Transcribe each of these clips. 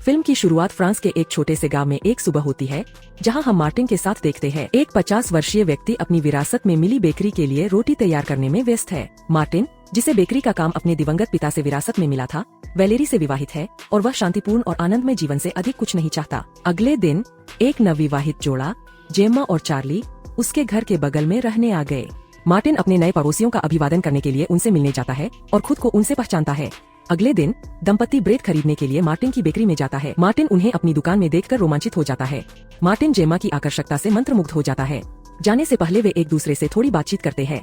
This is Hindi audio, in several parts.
फिल्म की शुरुआत फ्रांस के एक छोटे से गांव में एक सुबह होती है, जहां हम मार्टिन के साथ देखते हैं। एक 50 वर्षीय व्यक्ति अपनी विरासत में मिली बेकरी के लिए रोटी तैयार करने में व्यस्त है। मार्टिन, जिसे बेकरी का काम अपने दिवंगत पिता से विरासत में मिला था, वैलेरी से विवाहित है और वह शांतिपूर्ण और आनंदमय जीवन से अधिक कुछ नहीं चाहता। अगले दिन एक नवविवाहित जोड़ा, जेम्मा और चार्ली, उसके घर के बगल में रहने आ गए। मार्टिन अपने नए पड़ोसियों का अभिवादन करने के लिए उनसे मिलने जाता है और खुद को उनसे पहचानता है। अगले दिन दंपति ब्रेड खरीदने के लिए मार्टिन की बेकरी में जाता है। मार्टिन उन्हें अपनी दुकान में देखकर रोमांचित हो जाता है। मार्टिन जेम्मा की आकर्षकता से मंत्रमुग्ध हो जाता है। जाने से पहले वे एक दूसरे से थोड़ी बातचीत करते हैं।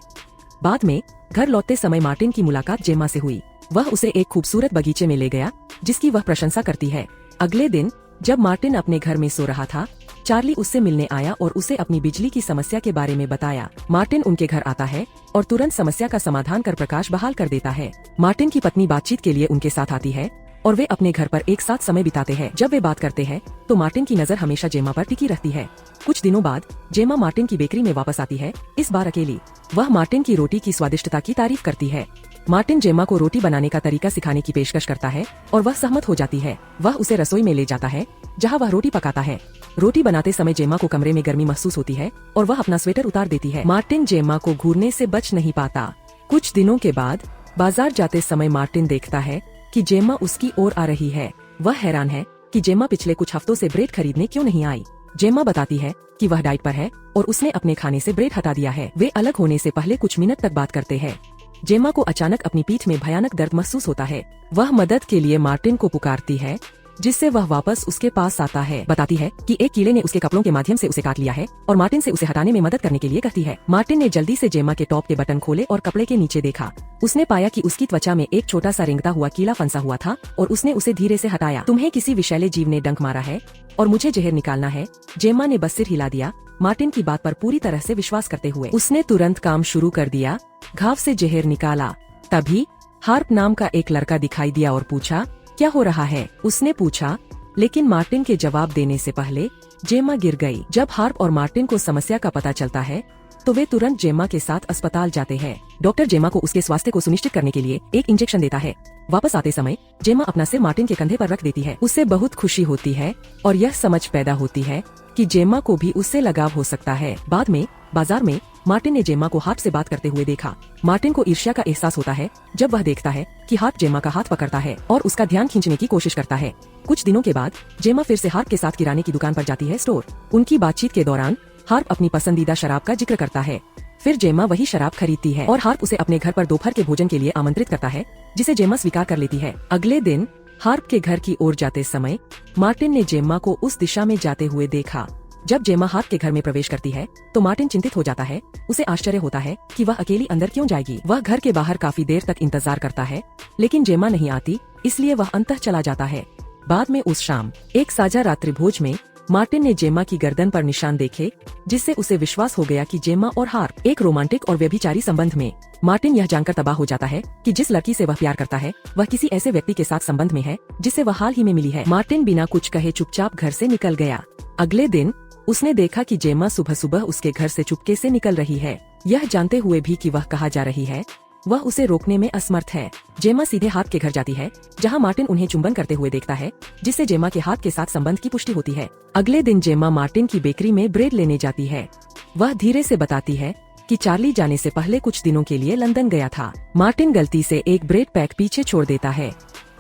बाद में घर लौटते समय मार्टिन की मुलाकात जेम्मा से हुई। वह उसे एक खूबसूरत बगीचे में ले गया, जिसकी वह प्रशंसा करती है। अगले दिन जब मार्टिन अपने घर में सो रहा था, चार्ली उससे मिलने आया और उसे अपनी बिजली की समस्या के बारे में बताया। मार्टिन उनके घर आता है और तुरंत समस्या का समाधान कर प्रकाश बहाल कर देता है। मार्टिन की पत्नी बातचीत के लिए उनके साथ आती है और वे अपने घर पर एक साथ समय बिताते हैं। जब वे बात करते हैं तो मार्टिन की नजर हमेशा जेम्मा पर टिकी रहती है। कुछ दिनों बाद जेम्मा मार्टिन की बेकरी में वापस आती है, इस बार अकेली। वह मार्टिन की रोटी की स्वादिष्टता की तारीफ करती है। मार्टिन जेम्मा को रोटी बनाने का तरीका सिखाने की पेशकश करता है और वह सहमत हो जाती है। वह उसे रसोई में ले जाता है, जहां वह रोटी पकाता है। रोटी बनाते समय जेम्मा को कमरे में गर्मी महसूस होती है और वह अपना स्वेटर उतार देती है। मार्टिन जेम्मा को घूरने से बच नहीं पाता। कुछ दिनों के बाद बाजार जाते समय मार्टिन देखता है कि जेम्मा उसकी ओर आ रही है। वह हैरान है कि जेम्मा पिछले कुछ हफ्तों से ब्रेड खरीदने क्यों नहीं आई। जेम्मा बताती है कि वह डाइट पर है और उसने अपने खाने से ब्रेड हटा दिया है। वे अलग होने से पहले कुछ मिनट तक बात करते हैं। जेम्मा को अचानक अपनी पीठ में भयानक दर्द महसूस होता है। वह मदद के लिए मार्टिन को पुकारती है, जिससे वह वापस उसके पास आता है। बताती है कि एक कीड़े ने उसके कपड़ों के माध्यम से उसे काट लिया है और मार्टिन से उसे हटाने में मदद करने के लिए कहती है। मार्टिन ने जल्दी से जेम्मा के टॉप के बटन खोले और कपड़े के नीचे देखा। उसने पाया कि उसकी त्वचा में एक छोटा सा रेंगता हुआ कीड़ा फंसा हुआ था और उसने उसे धीरे से हटाया। तुम्हें किसी विषैले जीव ने डंक मारा है और मुझे जहर निकालना है। जेम्मा ने बस सिर हिला दिया, मार्टिन की बात पर पूरी तरह से विश्वास करते हुए। उसने तुरंत काम शुरू कर दिया, घाव से जहर निकाला। तभी हार्प नाम का एक लड़का दिखाई दिया और पूछा, क्या हो रहा है? उसने पूछा, लेकिन मार्टिन के जवाब देने से पहले जेम्मा गिर गई। जब हार्प और मार्टिन को समस्या का पता चलता है तो वे तुरंत जेम्मा के साथ अस्पताल जाते हैं। डॉक्टर जेम्मा को उसके स्वास्थ्य को सुनिश्चित करने के लिए एक इंजेक्शन देता है। वापस आते समय जेम्मा अपना सिर मार्टिन के कंधे पर रख देती है। उससे बहुत खुशी होती है और यह समझ पैदा होती है कि जेम्मा को भी उससे लगाव हो सकता है। बाद में बाजार में मार्टिन ने जेम्मा को हार्प से बात करते हुए देखा। मार्टिन को ईर्ष्या का एहसास होता है जब वह देखता है कि हार्प जेम्मा का हाथ पकड़ता है और उसका ध्यान खींचने की कोशिश करता है। कुछ दिनों के बाद जेम्मा फिर से हार्प के साथ किराने की दुकान पर जाती है स्टोर। उनकी बातचीत के दौरान हार्प अपनी पसंदीदा शराब का जिक्र करता है। फिर जेम्मा वही शराब खरीदती है और हार्प उसे अपने घर पर दोपहर के भोजन के लिए आमंत्रित करता है, जिसे जेम्मा स्वीकार कर लेती है। अगले दिन हार्प के घर की ओर जाते समय मार्टिन ने जेम्मा को उस दिशा में जाते हुए देखा। जब जेम्मा हार्प के घर में प्रवेश करती है तो मार्टिन चिंतित हो जाता है। उसे आश्चर्य होता है कि वह अकेली अंदर क्यों जाएगी। वह घर के बाहर काफी देर तक इंतजार करता है, लेकिन जेम्मा नहीं आती, इसलिए वह अंतः चला जाता है। बाद में उस शाम एक साझा रात्रि भोज में मार्टिन ने जेम्मा की गर्दन पर निशान देखे, जिससे उसे विश्वास हो गया कि जेम्मा और हार्प एक रोमांटिक और व्यभिचारी संबंध में। मार्टिन यह जानकर तबाह हो जाता है कि जिस लड़की से वह प्यार करता है वह किसी ऐसे व्यक्ति के साथ संबंध में है जिससे वह हाल ही में मिली है। मार्टिन बिना कुछ कहे चुपचाप घर से निकल गया। अगले दिन उसने देखा कि जेम्मा सुबह सुबह उसके घर से चुपके से निकल रही है। यह जानते हुए भी कि वह कहाँ जा रही है, वह उसे रोकने में असमर्थ है। जेम्मा सीधे हार्प के घर जाती है, जहां मार्टिन उन्हें चुंबन करते हुए देखता है, जिससे जेम्मा के हार्प के साथ संबंध की पुष्टि होती है। अगले दिन जेम्मा मार्टिन की बेकरी में ब्रेड लेने जाती है। वह धीरे से बताती है कि चार्ली जाने से पहले कुछ दिनों के लिए लंदन गया था। मार्टिन गलती से एक ब्रेड पैक पीछे छोड़ देता है।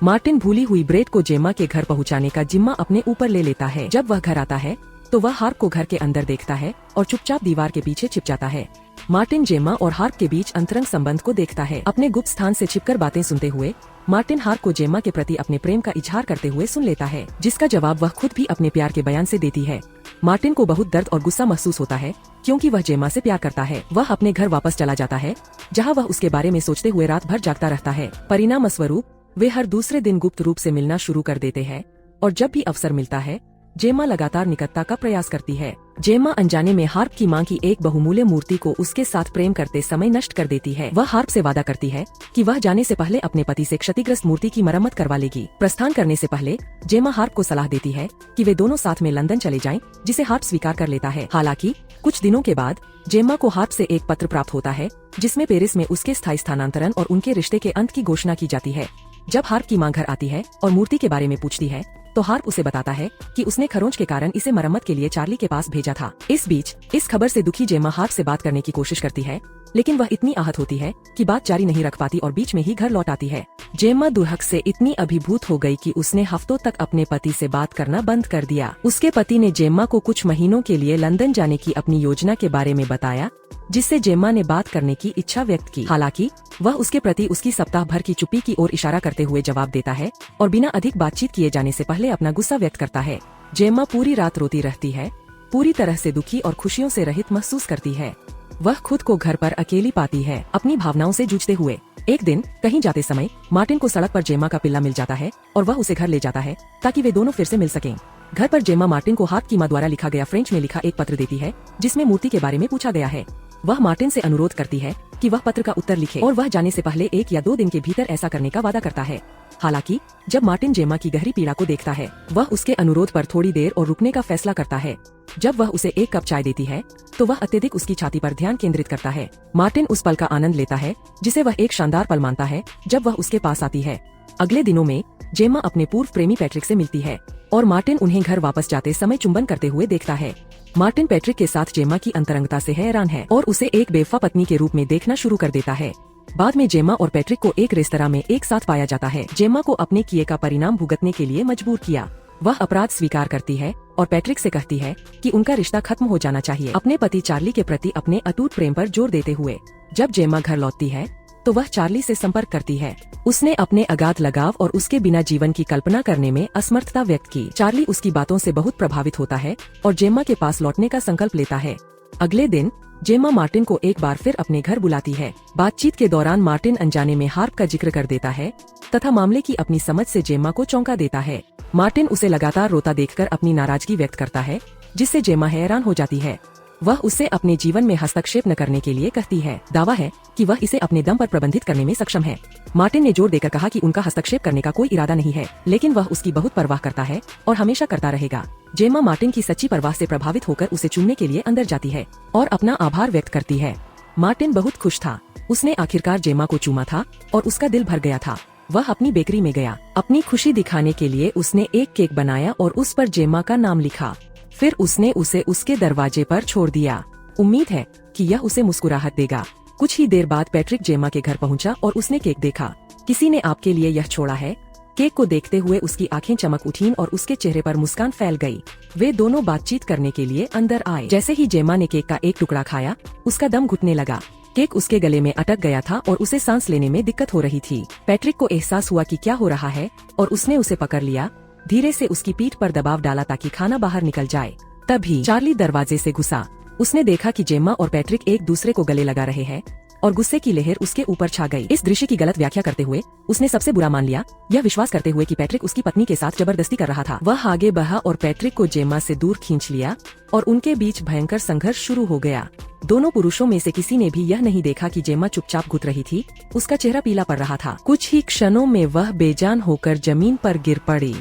मार्टिन भूली हुई ब्रेड को जेम्मा के घर पहुँचाने का जिम्मा अपने ऊपर ले लेता है। जब वह घर आता है तो वह हार्प को घर के अंदर देखता है और चुपचाप दीवार के पीछे छिप जाता है। मार्टिन जेम्मा और हार्प के बीच अंतरंग संबंध को देखता है। अपने गुप्त स्थान से छिपकर बातें सुनते हुए मार्टिन हार्प को जेम्मा के प्रति अपने प्रेम का इजहार करते हुए सुन लेता है, जिसका जवाब वह खुद भी अपने प्यार के बयान से देती है। मार्टिन को बहुत दर्द और गुस्सा महसूस होता है, क्योंकि वह जेम्मा से प्यार करता है। वह अपने घर वापस चला जाता है, जहाँ वह उसके बारे में सोचते हुए रात भर जागता रहता है। परिणाम स्वरूप वे हर दूसरे दिन गुप्त रूप से मिलना शुरू कर देते हैं और जब भी अवसर मिलता है जेम्मा लगातार निकटता का प्रयास करती है। जेम्मा अनजाने में हार्प की मां की एक बहुमूल्य मूर्ति को उसके साथ प्रेम करते समय नष्ट कर देती है। वह हार्प से वादा करती है कि वह जाने से पहले अपने पति से क्षतिग्रस्त मूर्ति की मरम्मत करवा लेगी। प्रस्थान करने से पहले जेम्मा हार्प को सलाह देती है कि वे दोनों साथ में लंदन चले जाएं, जिसे हार्प स्वीकार कर लेता है। हालांकि कुछ दिनों के बाद जेम्मा को हार्प से एक पत्र प्राप्त होता है, जिसमें पेरिस में उसके स्थायी स्थानांतरण और उनके रिश्ते के अंत की घोषणा की जाती है। जब हार्प की मां घर आती है और मूर्ति के बारे में पूछती है तो हार्प उसे बताता है कि उसने खरोंच के कारण इसे मरम्मत के लिए चार्ली के पास भेजा था। इस बीच इस खबर से दुखी जेमा हार्प से बात करने की कोशिश करती है, लेकिन वह इतनी आहत होती है कि बात जारी नहीं रख पाती और बीच में ही घर लौट आती है। जेमा दुहक से इतनी अभिभूत हो गई कि उसने हफ्तों तक अपने पति से बात करना बंद कर दिया। उसके पति ने जेमा को कुछ महीनों के लिए लंदन जाने की अपनी योजना के बारे में बताया, जिससे जेमा ने बात करने की इच्छा व्यक्त की। हालांकि वह उसके प्रति उसकी सप्ताह भर की चुप्पी की ओर इशारा करते हुए जवाब देता है और बिना अधिक बातचीत किए जाने से पहले अपना गुस्सा व्यक्त करता है। जेमा पूरी रात रोती रहती है, पूरी तरह से दुखी और खुशियों से रहित महसूस करती है। वह खुद को घर पर अकेली पाती है, अपनी भावनाओं से जूझते हुए। एक दिन कहीं जाते समय मार्टिन को सड़क पर जेमा का पिल्ला मिल जाता है और वह उसे घर ले जाता है ताकि वे दोनों फिर से मिल सकें। घर पर जेमा मार्टिन को हार्प की मां द्वारा लिखा गया फ्रेंच में लिखा एक पत्र देती है, जिसमें मूर्ति के बारे में पूछा गया है। वह मार्टिन से अनुरोध करती है कि वह पत्र का उत्तर लिखे और वह जाने से पहले 1 या 2 दिन के भीतर ऐसा करने का वादा करता है। हालांकि जब मार्टिन जेमा की गहरी पीड़ा को देखता है, वह उसके अनुरोध पर थोड़ी देर और रुकने का फैसला करता है। जब वह उसे 1 कप चाय देती है, तो वह अत्यधिक उसकी छाती पर ध्यान केंद्रित करता है। मार्टिन उस पल का आनंद लेता है, जिसे वह एक शानदार पल मानता है जब वह उसके पास आती है। अगले दिनों में जेमा अपने पूर्व प्रेमी पैट्रिक से मिलती है और मार्टिन उन्हें घर वापस जाते समय चुंबन करते हुए देखता है। मार्टिन पैट्रिक के साथ जेमा की अंतरंगता से हैरान है और उसे एक बेवफा पत्नी के रूप में देखना शुरू कर देता है। बाद में जेमा और पैट्रिक को एक रेस्तरां में एक साथ पाया जाता है। जेमा को अपने किए का परिणाम भुगतने के लिए मजबूर किया। वह अपराध स्वीकार करती है और पैट्रिक से कहती है कि उनका रिश्ता खत्म हो जाना चाहिए, अपने पति चार्ली के प्रति अपने अटूट प्रेम पर जोर देते हुए। जब जेमा घर लौटती है तो वह चार्ली से संपर्क करती है। उसने अपने अगाध लगाव और उसके बिना जीवन की कल्पना करने में असमर्थता व्यक्त की। चार्ली उसकी बातों से बहुत प्रभावित होता है और जेमा के पास लौटने का संकल्प लेता है। अगले दिन जेमा मार्टिन को एक बार फिर अपने घर बुलाती है। बातचीत के दौरान मार्टिन अनजाने में हार्प का जिक्र कर देता है तथा मामले की अपनी समझ से जेमा को चौंका देता है। मार्टिन उसे लगातार रोता देखकर अपनी नाराजगी व्यक्त करता है, जिससे जेमा हैरान हो जाती है। वह उससे अपने जीवन में हस्तक्षेप न करने के लिए कहती है। दावा है कि वह इसे अपने दम पर प्रबंधित करने में सक्षम है। मार्टिन ने जोर देकर कहा कि उनका हस्तक्षेप करने का कोई इरादा नहीं है, लेकिन वह उसकी बहुत परवाह करता है और हमेशा करता रहेगा। जेमा मार्टिन की सच्ची परवाह से प्रभावित होकर उसे चुनने के लिए अंदर जाती है और अपना आभार व्यक्त करती है। मार्टिन बहुत खुश था। उसने आखिरकार जेमा को चूमा था और उसका दिल भर गया था। वह अपनी बेकरी में गया। अपनी खुशी दिखाने के लिए उसने एक केक बनाया और उस पर जेमा का नाम लिखा। फिर उसने उसे उसके दरवाजे पर छोड़ दिया। उम्मीद है कि यह उसे मुस्कुराहट देगा। कुछ ही देर बाद पैट्रिक जेमा के घर पहुंचा और उसने केक देखा। किसी ने आपके लिए यह छोड़ा है। केक को देखते हुए उसकी आंखें चमक उठीं और उसके चेहरे पर मुस्कान फैल गई। वे दोनों बातचीत करने के लिए अंदर आए। जैसे ही जेमा ने केक का एक टुकड़ा खाया, उसका दम घुटने लगा। केक उसके गले में अटक गया था और उसे सांस लेने में दिक्कत हो रही थी। पैट्रिक को एहसास हुआ कि क्या हो रहा है और उसने उसे पकड़ लिया, धीरे से उसकी पीठ पर दबाव डाला ताकि खाना बाहर निकल जाए। तभी चार्ली दरवाजे से घुसा। उसने देखा कि जेमा और पैट्रिक एक दूसरे को गले लगा रहे हैं और गुस्से की लहर उसके ऊपर छा गई। इस दृश्य की गलत व्याख्या करते हुए उसने सबसे बुरा मान लिया, यह विश्वास करते हुए कि पैट्रिक उसकी पत्नी के साथ जबरदस्ती कर रहा था। वह आगे बढ़ा और पैट्रिक को जेमा से दूर खींच लिया और उनके बीच भयंकर संघर्ष शुरू हो गया। दोनों पुरुषों में से किसी ने भी यह नहीं देखा कि जेमा चुपचाप घुट रही थी। उसका चेहरा पीला पड़ रहा था। कुछ ही क्षणों में वह बेजान होकर जमीन पर गिर पड़ी।